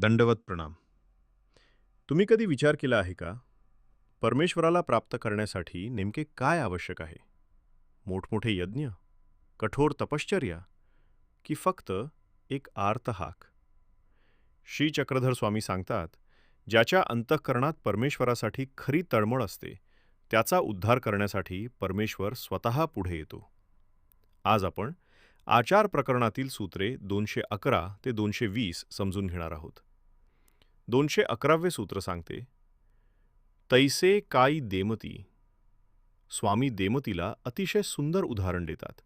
दंडवत प्रणाम. तुम्ही कधी विचार केला आहे का? परमेश्वराला प्राप्त करण्यासाठी नेमके काय आवश्यक आहे? मोठमोठे यज्ञ, कठोर तपश्चर्या की फक्त एक आर्त हाक? श्री चक्रधर स्वामी सांगतात, ज्याच्या अंतःकरणात परमेश्वरासाठी खरी तळमळ असते, त्याचा उद्धार करण्यासाठी परमेश्वर स्वतः पुढे येतो. आज आपण आचार प्रकरणातील सूत्रे 211 ते 220 समजून घेणार आहोत. 211वे सूत्र सांगते, तैसे काई देमती. स्वामी देमतीला अतिशय सुंदर उदाहरण देतात.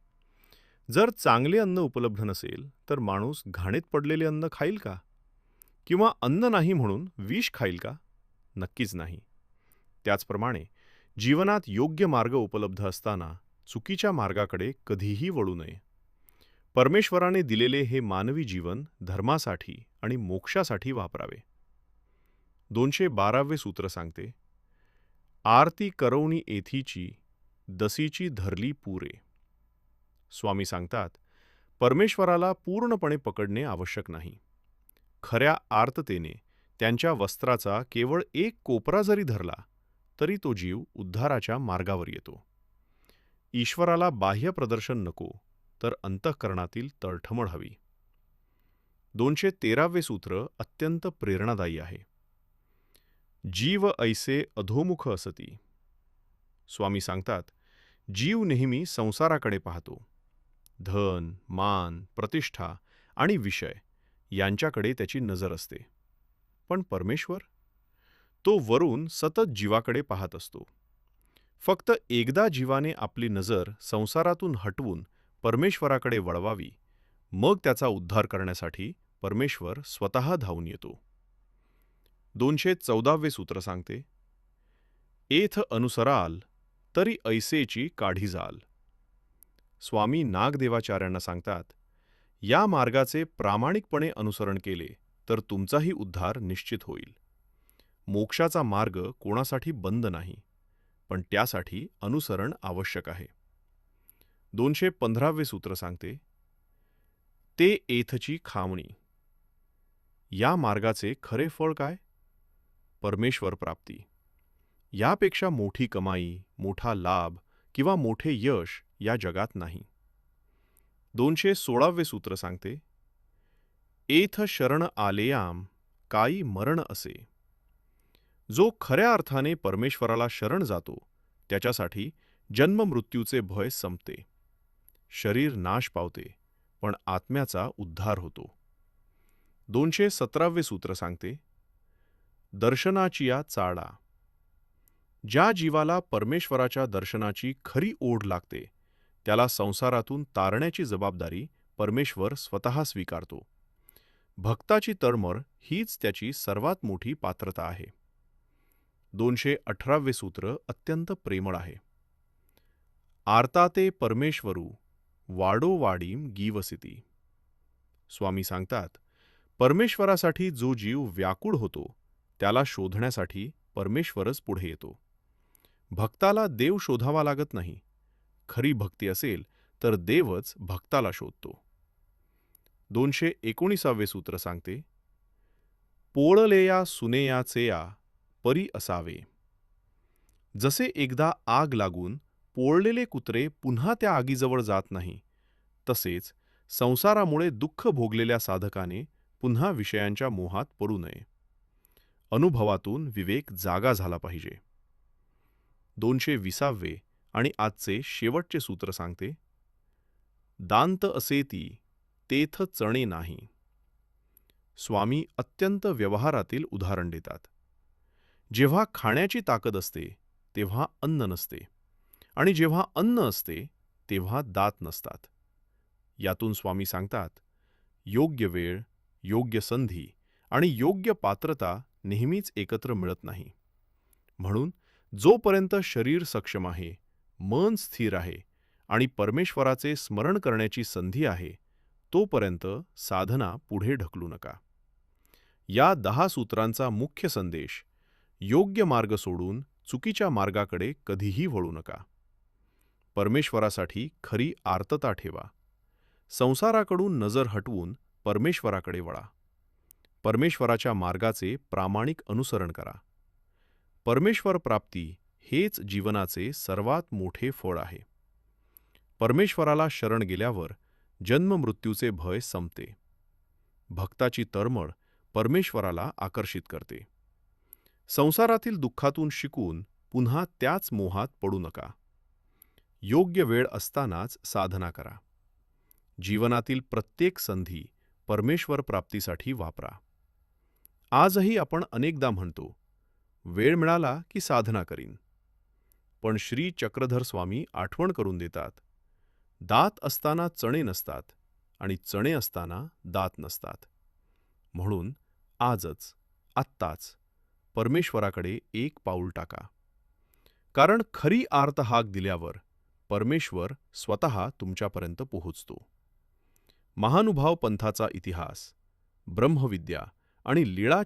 जर चांगले अन्न उपलब्ध नसेल तर माणूस घाणीत पडलेले अन्न खाईल का? किंवा अन्न नाही म्हणून विष खाईल का? नक्कीच नाही. त्याचप्रमाणे जीवनात योग्य मार्ग उपलब्ध असताना चुकीच्या मार्गाकडे कधीही वळू नये. परमेश्वराने दिलेले हे मानवी जीवन धर्मासाठी आणि मोक्षासाठी वापरावे. 212वे सूत्र सांगते, आरती करवणी एथीची दसीची धरली पुरे. स्वामी सांगतात, परमेश्वराला पूर्णपणे पकडणे आवश्यक नाही. खऱ्या आर्ततेने त्यांच्या वस्त्राचा केवळ एक कोपरा जरी धरला तरी तो जीव उद्धाराच्या मार्गावर येतो. ईश्वराला बाह्य प्रदर्शन नको, तर अंतःकरणातील तळठमळ हवी. 213वे सूत्र अत्यंत प्रेरणादायी आहे. जीव ऐसे अधोमुख असती. स्वामी सांगतात, जीव नेहमी संसाराकडे पाहतो. धन, मान, प्रतिष्ठा आणि विषय यांच्याकडे त्याची नजर असते. पण परमेश्वर, तो वरून सतत जीवाकडे पाहत असतो. फक्त एकदा जीवाने आपली नजर संसारातून हटवून परमेश्वराकडे वळवावी, मग त्याचा उद्धार करण्यासाठी परमेश्वर स्वतः धावून येतो. 214वे सूत्र सांगते, एथ अनुसराल तरी ऐसेची काढी जाल. स्वामी नागदेवाचार्यांना सांगतात, या मार्गाचे प्रामाणिकपणे अनुसरण केले तर तुमचाही उद्धार निश्चित होईल. मोक्षाचा मार्ग कोणासाठी बंद नाही, पण त्यासाठी अनुसरण आवश्यक आहे. 215वे सूत्र सांगते, ते एथची खावणी. या मार्गाचे खरे फळ काय? परमेश्वर प्राप्ती. यापेक्षा मोठी कमाई, मोठा लाभ किंवा मोठे यश या जगात नाही. 216वे सूत्र सांगते, एथ शरण आलेयाम काई मरण असे. जो खऱ्या अर्थाने परमेश्वराला शरण जातो त्याच्यासाठी जन्ममृत्यूचे भय संपते. शरीर नाश पावते, पण आत्म्याचा उद्धार होतो. 217वे सूत्र सांगते, दर्शनाचिया चाडा. ज्या जीवाला परमेश्वराच्या दर्शनाची खरी ओढ लागते त्याला संसारातून तारण्याची जबाबदारी परमेश्वर स्वतः स्वीकारतो. भक्ताची तळमळ हीच त्याची सर्वात मोठी पात्रता आहे. 218वे सूत्र अत्यंत प्रेमळ आहे. आर्ताते परमेश्वरू वाडोवाडीम गीवसिती. स्वामी सांगतात, परमेश्वरासाठी जो जीव व्याकुळ होतो त्याला शोधण्यासाठी परमेश्वरच पुढे येतो. भक्ताला देव शोधावा लागत नाही. खरी भक्ती असेल तर देवच भक्ताला शोधतो. 219वे सूत्र सांगते, पोळलेया सुनेयाचेया परी असावे. जसे एकदा आग लागून पोळलेले कुत्रे पुन्हा त्या आगीजवळ जात नाही, तसेच संसारामुळे दुःख भोगलेल्या साधकाने पुन्हा विषयांच्या मोहात पडू नये. अनुभवातून विवेक जागा झाला पाहिजे. 220वे आणि आजचे शेवटचे सूत्र सांगते, दांत असेती तेथ चणे नाही. स्वामी अत्यंत व्यवहारातील उदाहरण देतात. जेव्हा खाण्याची ताकद असते तेव्हा अन्न नसते, आणि जेव्हा अन्न असते तेव्हा दात नसतात. यातून स्वामी सांगतात, योग्य वेळ, योग्य संधी आणि योग्य पात्रता नेहमीच एकत्र मिळत नाही. म्हणून जोपर्यंत शरीर सक्षम आहे, मन स्थिर आहे आणि परमेश्वराचे स्मरण करण्याची संधी आहे, तोपर्यंत साधना पुढे ढकलू नका. या 10 सूत्रांचा मुख्य संदेश, योग्य मार्ग सोडून चुकीच्या मार्गाकडे कधीही वळू नका. परमेश्वरासाठी खरी आर्तता ठेवा. संसाराकडून नजर हटवून परमेश्वराकडे वळा. परमेश्वराच्या मार्गाचे प्रामाणिक अनुसरण करा. परमेश्वर प्राप्ती हेच जीवनाचे सर्वात मोठे फळ आहे. परमेश्वराला शरण गेल्यावर जन्ममृत्यूचे भय संपते. भक्ताची तळमळ परमेश्वराला आकर्षित करते. संसारातील दुःखातून शिकून पुन्हा त्याच मोहात पडू नका. योग्य वेळ असतानाच साधना करा. जीवनातील प्रत्येक संधी परमेश्वर प्राप्तीसाठी वापरा. आजही आपण अनेकदा म्हणतो, वेळ मिळाला की साधना करीन. पण श्री चक्रधर स्वामी आठवण करून देतात, दात असताना चणे नसतात आणि चणे असताना दात नसतात. म्हणून आजच, आत्ताच परमेश्वराकडे एक पाऊल टाका. कारण खरी आर्त हाक दिल्यावर परमेश्वर स्वतः तुमच्यापर्यंत पोहोचतो. महानुभाव पंथाचा इतिहास, ब्रह्मविद्या आणि लीळा